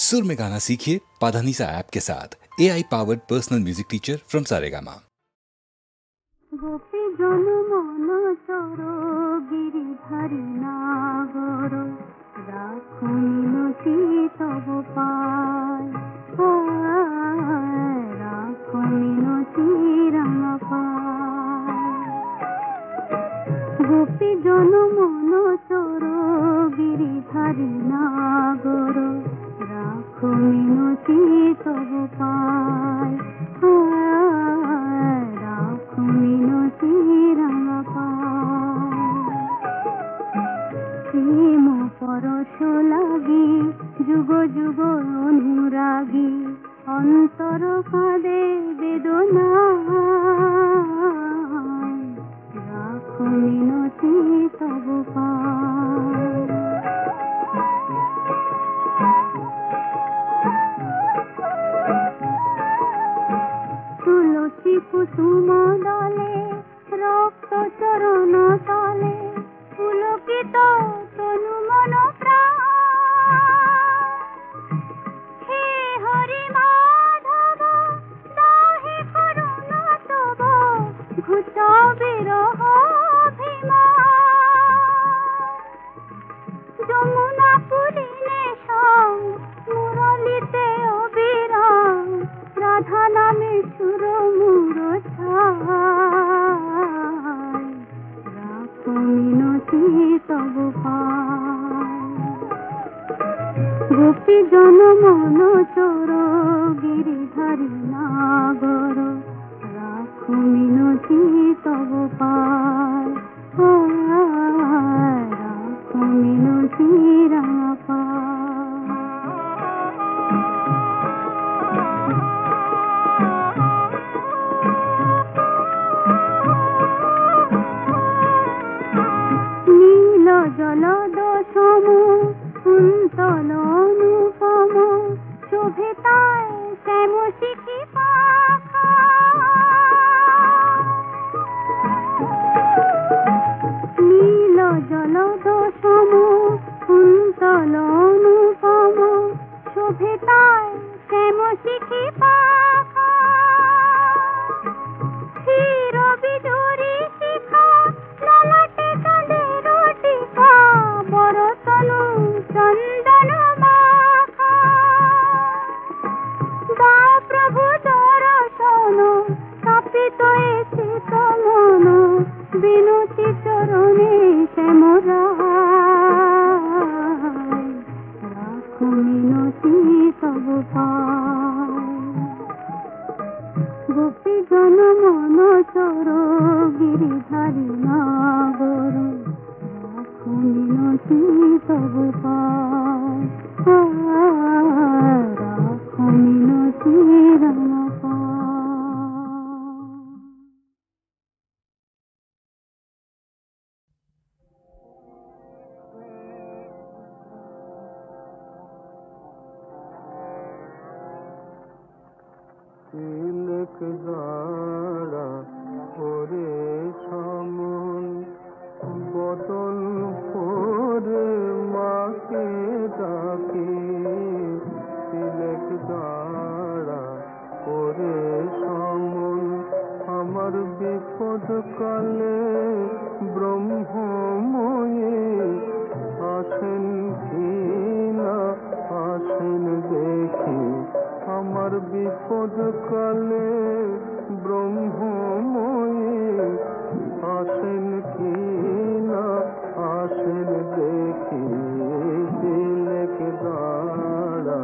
सुर में गाना सीखिए पाधानीसा ऐप के साथ। AI powered personal music teacher from Saregama. गोपी जन मन चर गिरिधारी नागर राखो मिनती तब पाय राखो मिनती राम पाय। गोपी जन मन चर गिरिधारी नागर राखो मिनती तब पाय राखो मिनती राम पाय। प्रेम परश লাগি যুগ যুগ অনুরাগী অন্তর কাঁদে বেদনা রাখো মিনতি তব পায়। তুলসী কুসুম দলে রক্ত চরণ তলে পুলকিত তনু মন প্রাণ। হে হরি মাধব দাহে করুণ তব ঘুচ বিরহ অভিমান। যমুনা পুরী নেশম মুরলিতে অবিরাম রাধা নামে সুর মুর ছায় রাখো মিনতি তব পায়। গোপী জন মন চোর গিরিধারী নাগর রাখো মিনতি তব পায় রাখো মিনতি রাম পায়। নীল জলদ সম কুন্তল অনুপম শোভে তাই শ্যাম শিখি পাখা। নীল জলদ সম কুন্তল অনুপম শোভে তাই শ্যাম শিখি পাখা। ক্ষীর বিদুরী শিখা ললাটে চাঁদের টিকা বরতনু চন্দন মাখা। দাও প্রভু দর্শন তাপিত এ চিত মন বিনতি চরণে শ্যামরায় রাখো মিনতি তব পায়। গোপী জন মন চর গিরিধারী নাগর রাখো মিনতি তব পায় রাখো মিনতি রাম পায়। তিলক দাঁড়া ওরে সমন বদন পরে মাকে ডাকে। তিলক দাঁড়া ওরে সমন আমার বিপদ কালে ব্রহ্মময়ে আসেন কি না আসেন দেখি। আমার বিপদ কালে ব্রহ্মময়ে আসেন কি না আসেন দেখি। তিলক দাঁড়া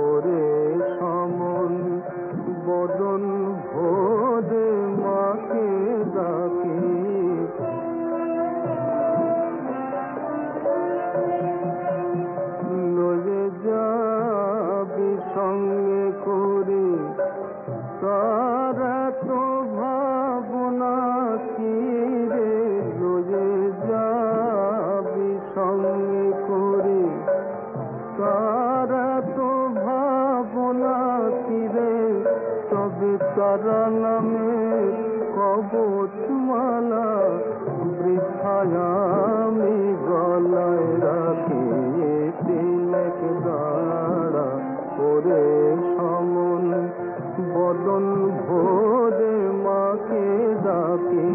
ওরে সমন বদন ভোরে মাকে ডাকি। লয়ে যাবি সঙ্গে করে তারা তো ভাবনা কি রে। লয়ে যাবি সঙ্গে করে তারা তো ভাবনা কি রে। তবে তারা নামে কবচমালা বৃথায় আমি গলায় রাখি। তিলক দাঁড়া বদন ভোরে মাকে ডাকে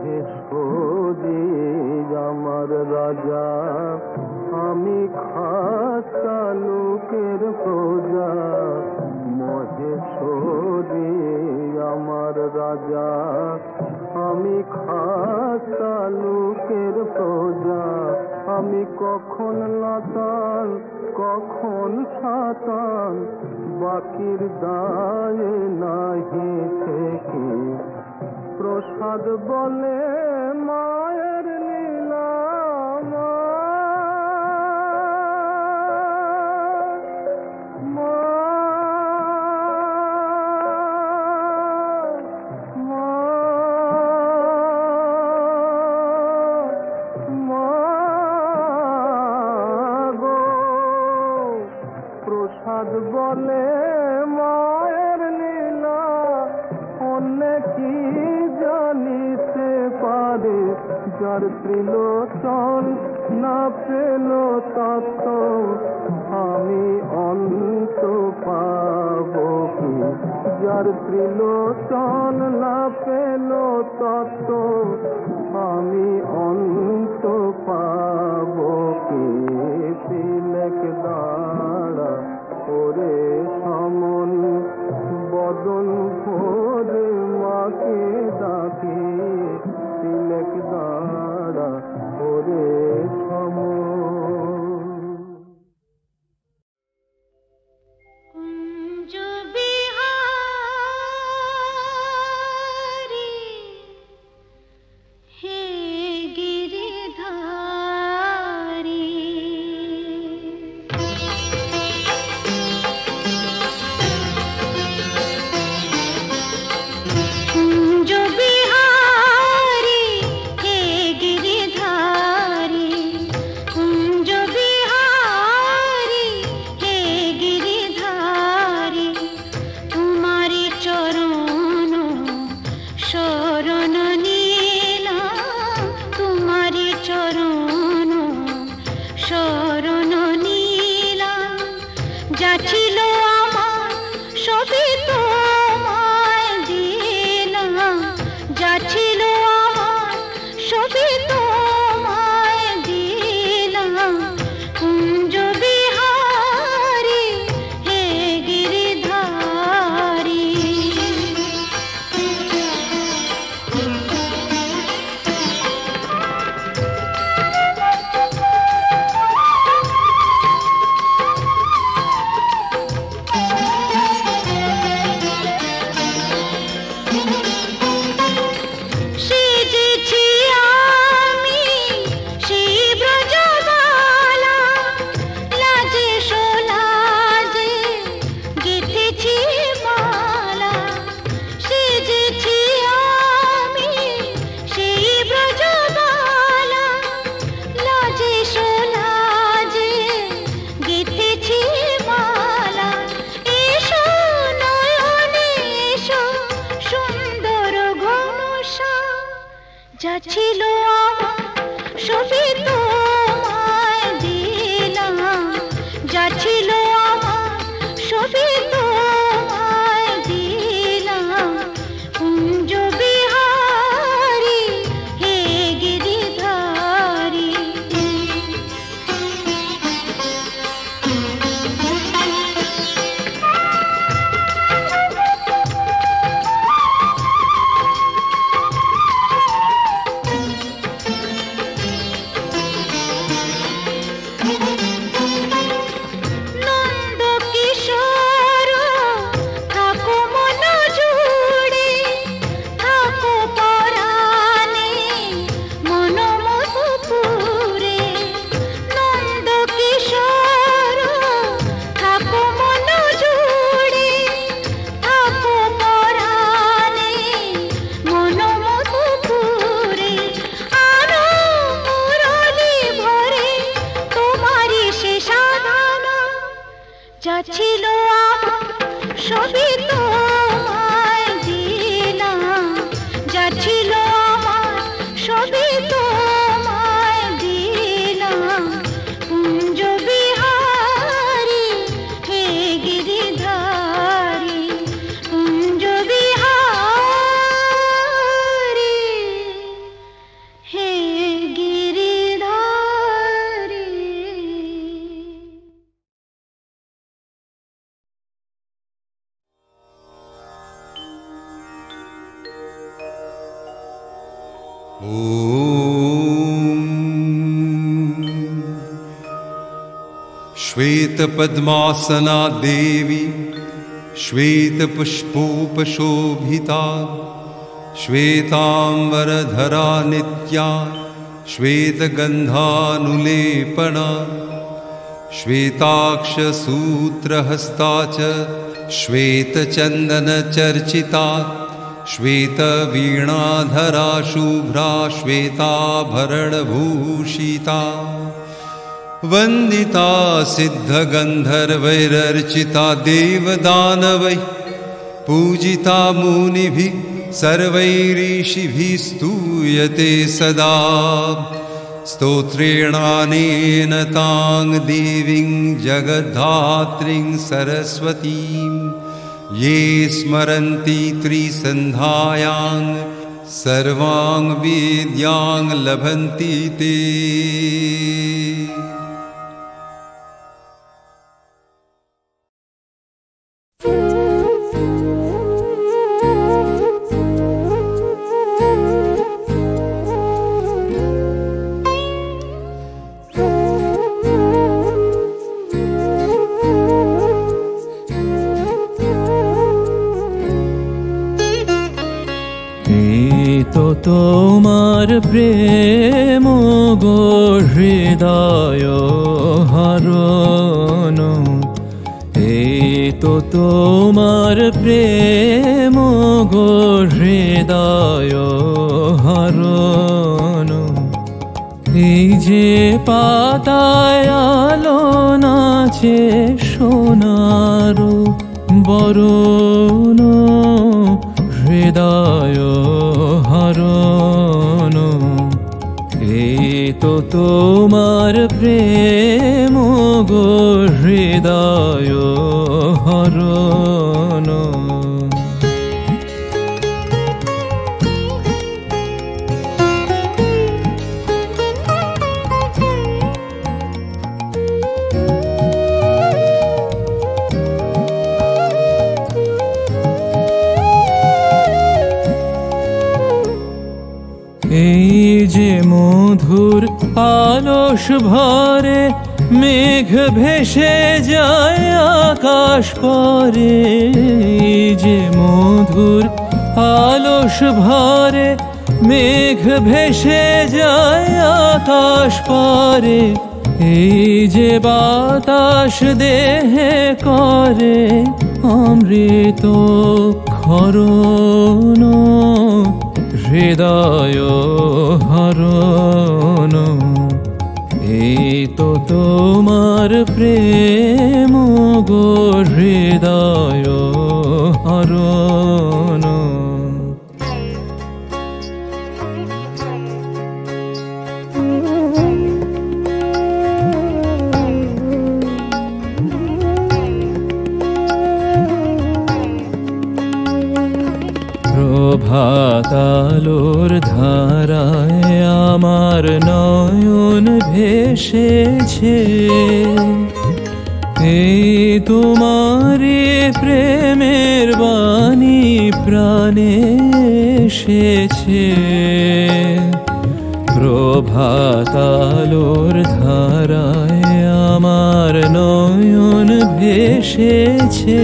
মহেশ্বরী আমার রাজা আমি খাসা লোকের প্রজা মহেশ্বরী আমার রাজা আমি খাসা লোকের প্রজা আমি কখন লাতান কখন সাতান বাকির দায়ে নাহি থেকে প্রসাদ বলে মায়ের লীলা প্রসাদ বলে মায়ের লীলা অন্য কি জানিতে পারে যার ত্রিলোচন না পেল তত্ত্ব আমি অন্ত পাব কি যার ত্রিলোচন না পেল তত্ত্ব আমি অন্ত পাব কি তিলক দাঁড়া ওরে সমন বদন ভোরে মাকে ডাকে তিলক দাঁড়া ওরে সমন কুঞ্জ বিহারী হে গিরিধারী কুঞ্জ বিহারী হে গিরিধারী কুঞ্জ বিহারী হে গিরিধারী তোমারি চরণ শরণ নীলাম তোমারি চরণ শরণ নীলাম যা ছিল আমার সবই তোমায় দিলাম যা ছিল আমার সবই তোমায় দিলাম কুঞ্জ বিহারী হে গিরিধারী সেজেছি আমি সেই ব্রজবালা লাজে সোলাজে গেঁথেছি মালা সেজেছি আমি সেই ব্রজবালা লাজে সোলাজে গেঁথেছি মালা এসো নয়নে এসো সুন্দর ঘনশ্যাম যা ছিল আমার সবই তোমায় দিলাম যা ছিল আমার সবই তোমায় দিলাম কুঞ্জ বিহারী হে গিরিধারী নন্দ কিশোর থাকো মন জুড়ে থাকো পরাণে মন মধুপুরে নন্দ কিশোর থাকো মন জুড়ে থাকো পরাণে মন মধুপুরে আরো মুরলি ভরে তোমারি সে সাধনা যা ছিল আমার সবই তোমায় দিলাম যা ছিল আমার সবই তোমায় দিলাম কুঞ্জ বিহারী श्वेतपद्मासना देवी श्वेतपुष्पोपशोभिता श्वेतांबरधरा नित्या श्वेतगन्धानुलेपना श्वेताक्षसूत्रहस्ता च श्वेतचन्दनचर्चिता श्वेतवीणाधरा शुभ्रा श्वेताभरणभूषिता वन्दिता सिद्धगन्धर्वैरर्चिता देवदानवैः पूजिता मुनिभिः सर्वैरीशिभिः स्तूयते सदा स्तोत्रेणानेन तां देवीं जगद्धात्रीं सरस्वतीं ये स्मरन्ति त्रिसन्ध्यायां सर्वां विद्यां लभन्ति ते। তোমার প্রেম গো হৃদয় হরণ, এই তো তোমার প্রেম গো হৃদয় হরণ। এই যে পাতায় আলো নাচে সোনার বরণ, হৃদয় হরণ, এই তো তোমার প্রেম গো হৃদয় হরণ। এই যে মধুর আলস ভরে মেঘ ভেসে যায় আকাশ পরে, এই যে মধুর আলস ভরে মেঘ ভেসে যায় আকাশ পরে, এই যে বাতাস দেহে করে অমৃত ক্ষরণ, হৃদয় হরণ, এই তো তোমার প্রেম গো হৃদয় হরণ। প্রভাতালোর ধারায় আমার নয়ন ভেসেছে, এই তোমারি প্রেমের বাণী প্রাণে এসেছে। প্রভাতালোর ধারায় আমার নয়ন ভেসেছে,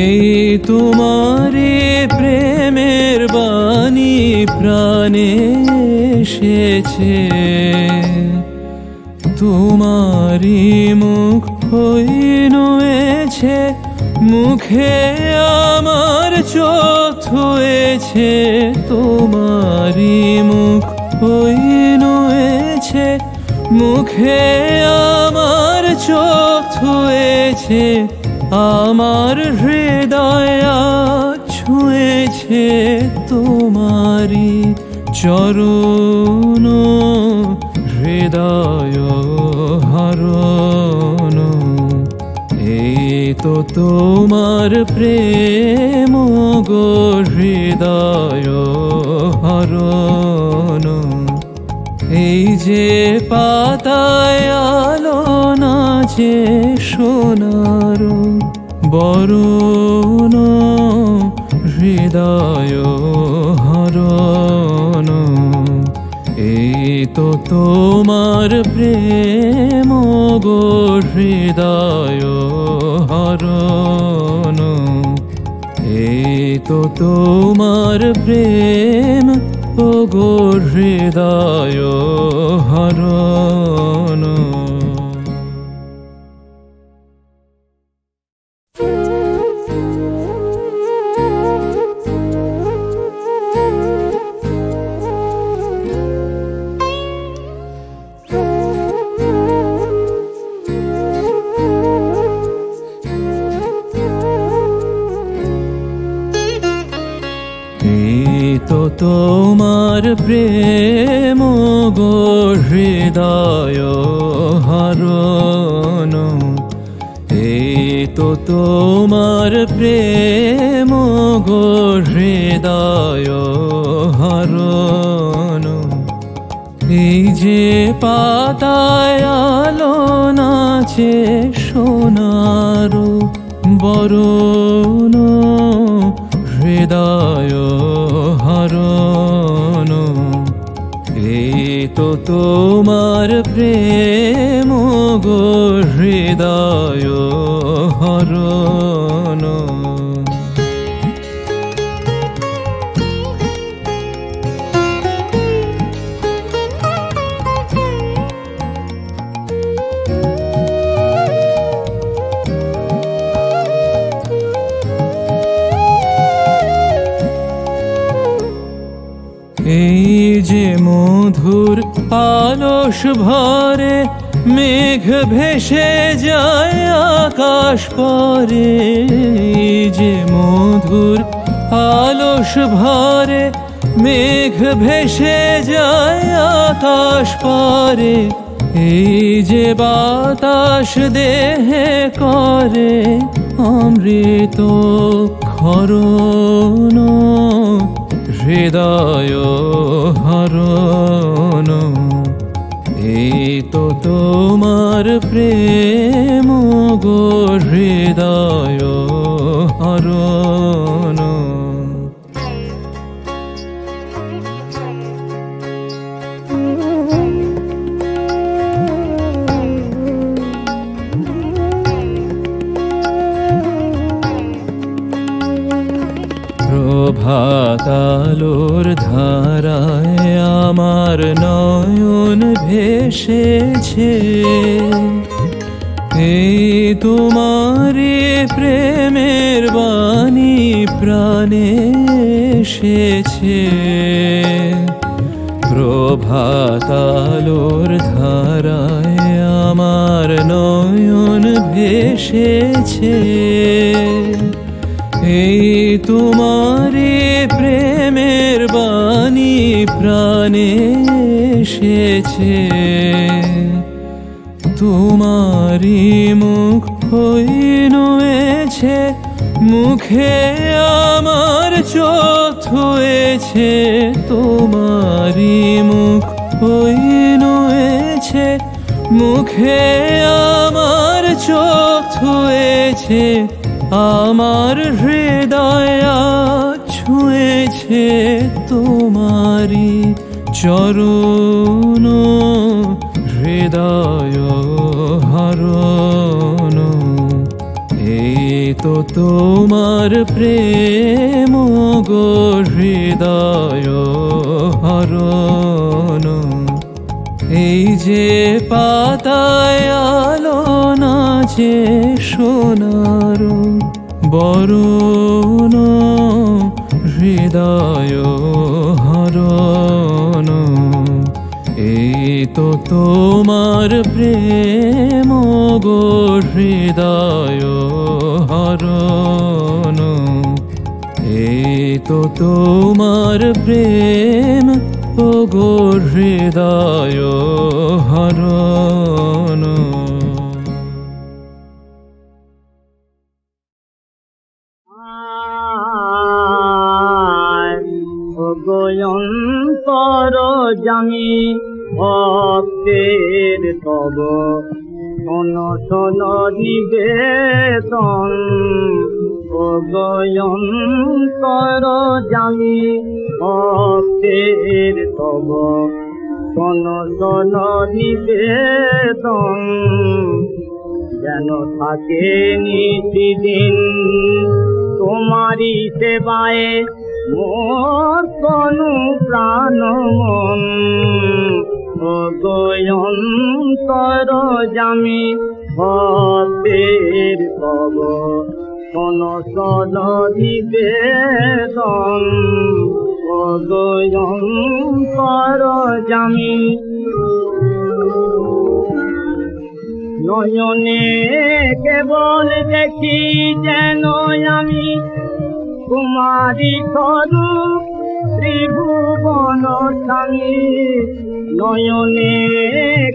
এই তোমারি প্রেমের বাণী প্রাণে এসেছে। তোমারি মুখ হইনুয়েছে, মুখে আমার চোখ ছুঁয়েছে, তোমারি মুখ হইনুয়েছে, মুখে আমার চোখ ছুঁয়েছে, আমার হৃদয় ছুঁয়েছে তোমারি চরণ, হৃদয় হরণ, এই তো তোমার প্রেম গো হৃদয় হরণ। এই যে পাতায় আলো নাচে সোনার বরণ, হৃদয় হরণ, এই তো তোমার প্রেম গো হৃদয় হরণ, এই তো তোমার প্রেম গো হৃদয় হরণ। তো তোমার প্রেম গো হৃদয় হরণ, এই তো তোমার প্রেম গো হৃদয় হরণ। এই যে পাতায় আলো নাচে সোনার বরণ, হৃদয় হরণ, এই তো তোমার প্রেম গো হৃদয় হরণ। এই যে মধুর আলস ভরে মেঘ ভেসে যায় আকাশ পরে, এই যে মধুর আলস ভরে মেঘ ভেসে যায় আকাশ পরে, এই যে বাতাস দেহে করে অমৃত ক্ষরণ, হৃদয় হরণ, এই তো তোমার প্রেম গো হৃদয় হরণ। প্রভাতালোর ধারায় আমার নয়ন ভেসেছে, এই তোমারি প্রেমের বাণী প্রাণে এসেছে। প্রভাতালোর ধারায় আমার নয়ন ভেসেছে, এই তোমারি প্রেমের বাণী প্রাণে এসেছে। তোমারি মুখ হইনুয়েছে, মুখে আমার চোখ হয়েছে, তোমারি মুখ হইনুয়েছে, মুখে আমার চোখ হয়েছে, আমার হৃদয় ছুঁয়েছে তোমারি চরণ, হৃদয় হরণ, এই তো তোমার প্রেম গো হৃদয় হরণ। এই যে পাতায় আলো নাচে সোনার বরণ, হৃদয় হরণ, এই তো তোমার প্রেম গো হৃদয় হরণ, এই তো তোমার প্রেম গো হৃদয় হরণ। অন্তর জামি ভক্তের তব শোন শোন নিবেদন, অন্তর জামি ভক্তের তব শোনো শোনো নিবেদন যেন থাকে নিতিদিন তোমারই সেবায় মোর তনু প্রাণ মন অন্তর জামি ভক্তের কব শোনো শোনো নিবেদন অন্তর জামি নয়নে কেবল দেখি যেন আমি তোমারি স্বরূপ ত্রিভুবন স্বামী নয়নে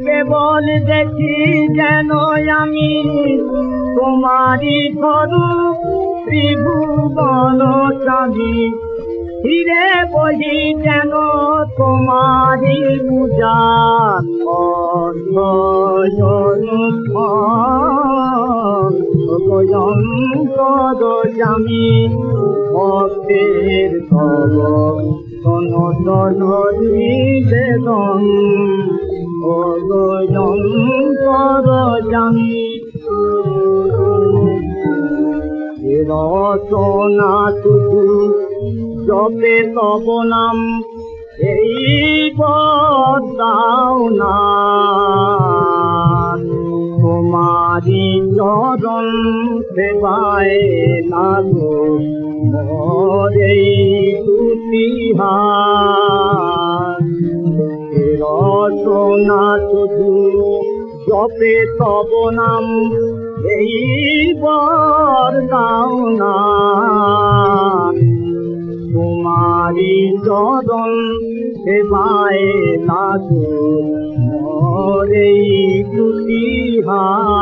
কেবল দেখি যেন আমি তোমারি স্বরূপ ত্রিভুবন স্বামী ফিরে বহি যেন তোমারি পূজার জামি ভক্তের কব শোনো শোনো নিবেদন অন্তর জামি রচনা শুধু জপে তব নাম এই বদাও না তোমারি চরণ সেবায় লাগো মোরে তুতিহার রচনা শুধু জপে তব নাম এই বদাও না তোমারি চরণ সেবায় লাগো মোরে তুতিহার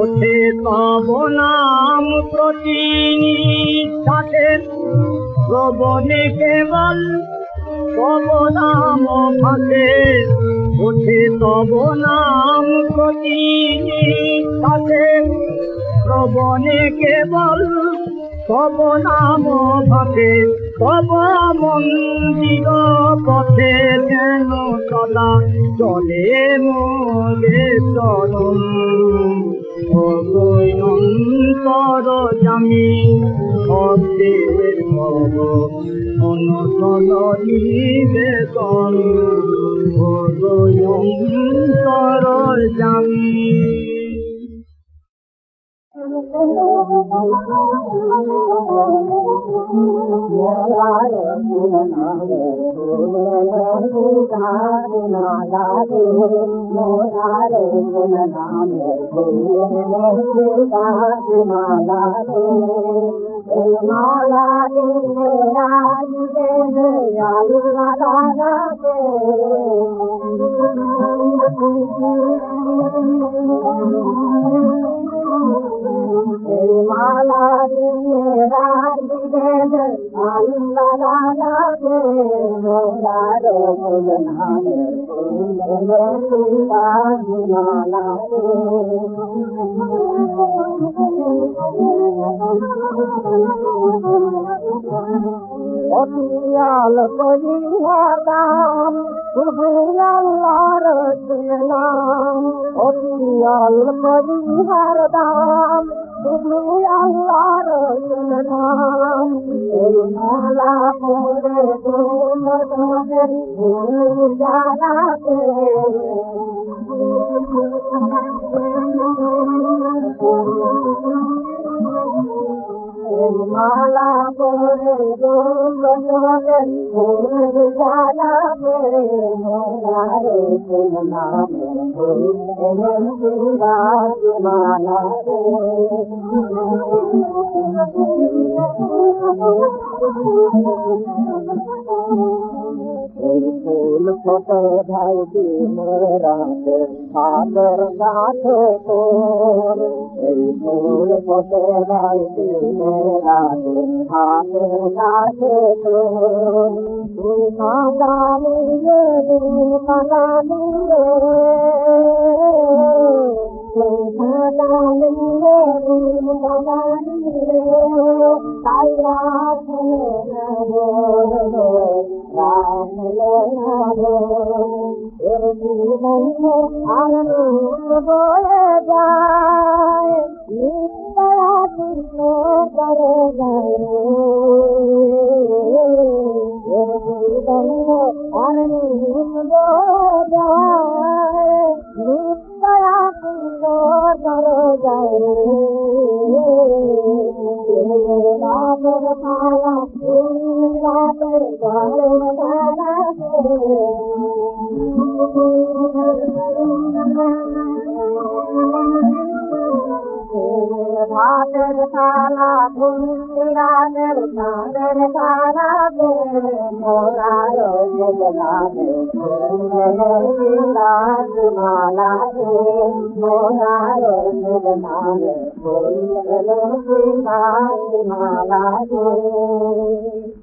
ওঠে তব নাম প্রতিনিষ্ঠাতে শ্রবণে কেবল তব নাম ভাসে ওঠে তব নাম প্রতিনিষ্ঠাতে শ্রবণে কেবল তব নাম ভাসে তব মন্দির পথে যেন সদা চলে মোরে চরণ অন্তর জামি ভক্তের কব অনশন নিবেদন অন্তর জামি অতিয়াল করিয়াদাম সুবুলাল্লাহর নাম অতিয়াল করিয়াদাম সুবুলাল্লাহর নাম এই মালা পরে তোমাদের জানাতে মালা পরে তোমাদের জানাতে মোরারে নাম মালা ফুল ফোটে ভাই দিনরাতে হাতের কাছে তোর এই ফুল ফোটে ভাই দিনরাতে হাতের কাছে তোর তুই না জানিয়ে দিন কাটানিয়ে তুই না জানিয়ে দিন কাটানিয়ে তাই রাখে রাম Thank you.